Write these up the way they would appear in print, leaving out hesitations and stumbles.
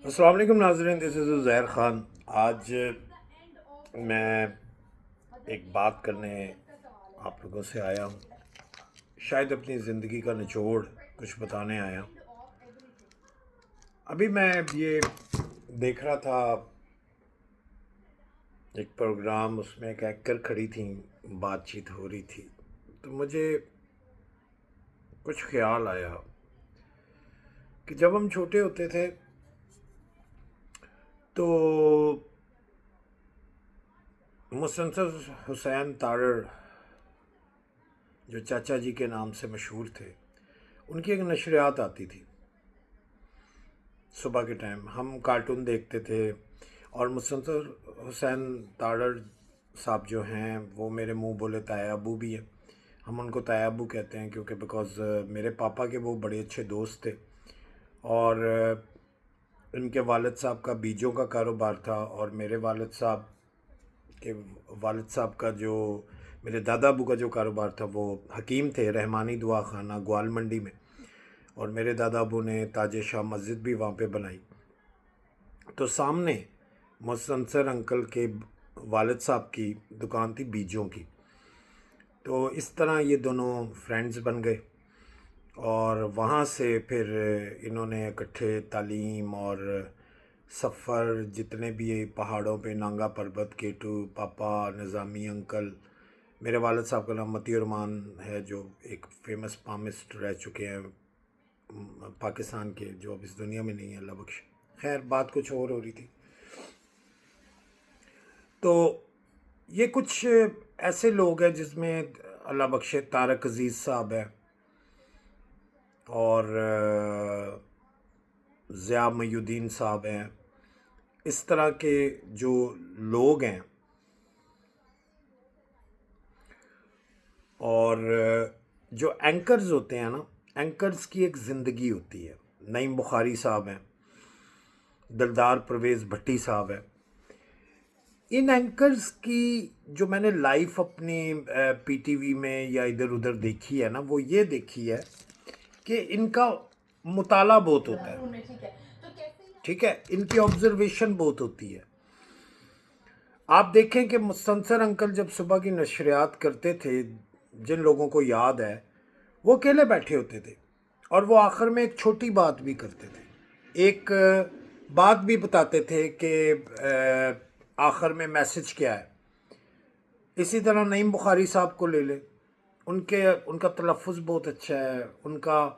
السلام علیکم ناظرین، دس از عزیر خان۔ آج میں ایک بات کرنے آپ لوگوں سے آیا ہوں، شاید اپنی زندگی کا نچوڑ کچھ بتانے آیا ہوں۔ ابھی میں یہ دیکھ رہا تھا ایک پروگرام، اس میں ایک اینکر کھڑی تھیں، بات چیت ہو رہی تھی، تو مجھے کچھ خیال آیا کہ جب ہم چھوٹے ہوتے تھے تو مسنصر حسین تارڑ، جو چاچا جی کے نام سے مشہور تھے، ان کی ایک نشریات آتی تھی صبح کے ٹائم۔ ہم کارٹون دیکھتے تھے، اور مسنصر حسین تارڑ صاحب جو ہیں وہ میرے منہ بولے تایا ابو بھی ہیں۔ ہم ان کو تایا ابو کہتے ہیں کیونکہ بیکاز میرے پاپا کے وہ بڑے اچھے دوست تھے، اور ان کے والد صاحب کا بیجوں کا کاروبار تھا، اور میرے والد صاحب کے والد صاحب کا جو میرے دادا ابو کا جو کاروبار تھا وہ حکیم تھے، رحمانی دعا خانہ گوال منڈی میں، اور میرے دادا ابو نے تاج شاہ مسجد بھی وہاں پہ بنائی۔ تو سامنے مسنصر انکل کے والد صاحب کی دکان تھی بیجوں کی۔ تو اس طرح یہ دونوں فرینڈز بن گئے، اور وہاں سے پھر انہوں نے اکٹھے تعلیم اور سفر، جتنے بھی پہاڑوں پہ، نانگا پربت، کیٹو، پاپا، نظامی انکل، میرے والد صاحب کا نام متی ارمان ہے، جو ایک فیمس پامسٹ رہ چکے ہیں پاکستان کے، جو اب اس دنیا میں نہیں ہے، اللہ بخش۔ خیر، بات کچھ اور ہو رہی تھی۔ تو یہ کچھ ایسے لوگ ہیں جس میں اللہ بخش طارق عزیز صاحب ہے، اور ضیاء محی الدین صاحب ہیں۔ اس طرح کے جو لوگ ہیں، اور جو اینکرز ہوتے ہیں نا، اینکرز کی ایک زندگی ہوتی ہے۔ نعیم بخاری صاحب ہیں، دلدار پرویز بھٹی صاحب ہیں۔ ان اینکرز کی جو میں نے لائف اپنی پی ٹی وی میں یا ادھر ادھر دیکھی ہے نا، وہ یہ دیکھی ہے کہ ان کا مطالعہ بہت ہوتا ہے، ٹھیک ہے، ان کی آبزرویشن بہت ہوتی ہے۔ آپ دیکھیں کہ مسنصر انکل جب صبح کی نشریات کرتے تھے، جن لوگوں کو یاد ہے، وہ اکیلے بیٹھے ہوتے تھے، اور وہ آخر میں ایک چھوٹی بات بھی کرتے تھے، ایک بات بھی بتاتے تھے کہ آخر میں میسج کیا ہے۔ اسی طرح نعیم بخاری صاحب کو لے لیں، ان کا تلفظ بہت اچھا ہے، ان کا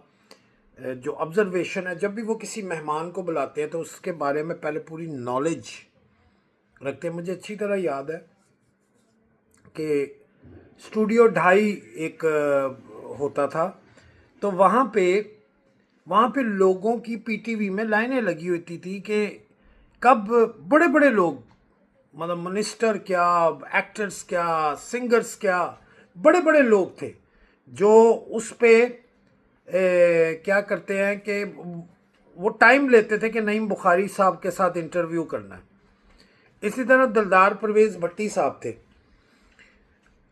جو آبزرویشن ہے، جب بھی وہ کسی مہمان کو بلاتے ہیں تو اس کے بارے میں پہلے پوری نالج رکھتے ہیں۔ مجھے اچھی طرح یاد ہے کہ اسٹوڈیو 2.5 ایک ہوتا تھا، تو وہاں پہ لوگوں کی پی ٹی وی میں لائنیں لگی ہوتی تھی کہ کب بڑے بڑے لوگ، مطلب منسٹر کیا، ایکٹرز کیا، سنگرز کیا، بڑے بڑے لوگ تھے جو اس پہ کیا کرتے ہیں کہ وہ ٹائم لیتے تھے کہ نعیم بخاری صاحب کے ساتھ انٹرویو کرنا ہے۔ اسی طرح دلدار پرویز بھٹی صاحب تھے،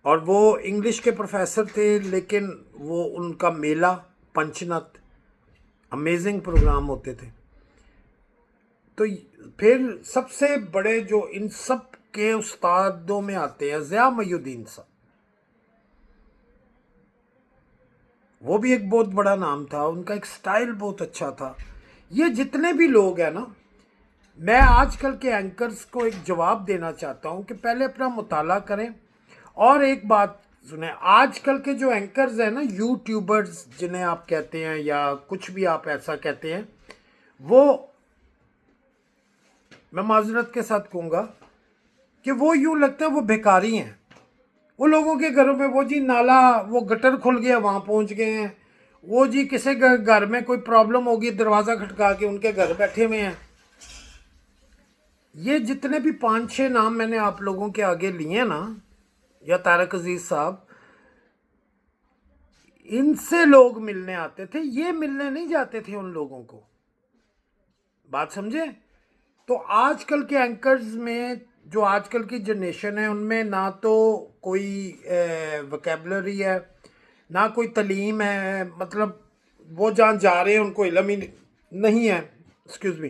اور وہ انگلش کے پروفیسر تھے، لیکن وہ ان کا میلہ پنچنت امیزنگ پروگرام ہوتے تھے۔ تو پھر سب سے بڑے جو ان سب کے استادوں میں آتے ہیں ضیاء محی الدین صاحب، وہ بھی ایک بہت بڑا نام تھا، ان کا ایک سٹائل بہت اچھا تھا۔ یہ جتنے بھی لوگ ہیں نا، میں آج کل کے اینکرز کو ایک جواب دینا چاہتا ہوں کہ پہلے اپنا مطالعہ کریں، اور ایک بات سنیں، آج کل کے جو اینکرز ہیں نا، یوٹیوبرز جنہیں آپ کہتے ہیں یا کچھ بھی آپ ایسا کہتے ہیں، وہ میں معذرت کے ساتھ کہوں گا کہ وہ یوں لگتا ہے وہ بھیکاری ہیں۔ وہ لوگوں کے گھروں میں، وہ جی نالا، وہ گٹر کھل گیا وہاں پہنچ گئے ہیں، وہ جی کسی گھر میں کوئی پرابلم ہوگی دروازہ کھٹکا کے ان کے گھر بیٹھے ہوئے ہیں۔ یہ جتنے بھی 5-6 نام میں نے آپ لوگوں کے آگے لیے نا، یا طارق عزیز صاحب، ان سے لوگ ملنے آتے تھے، یہ ملنے نہیں جاتے تھے ان لوگوں کو، بات سمجھے؟ تو آج کل کے اینکرز میں، جو آج کل کی جنریشن ہے، ان میں نہ تو کوئی وکیبلری ہے، نہ کوئی تعلیم ہے، مطلب وہ جہاں جا رہے ہیں ان کو علم ہی نہیں ہے، ایکسکیوز می،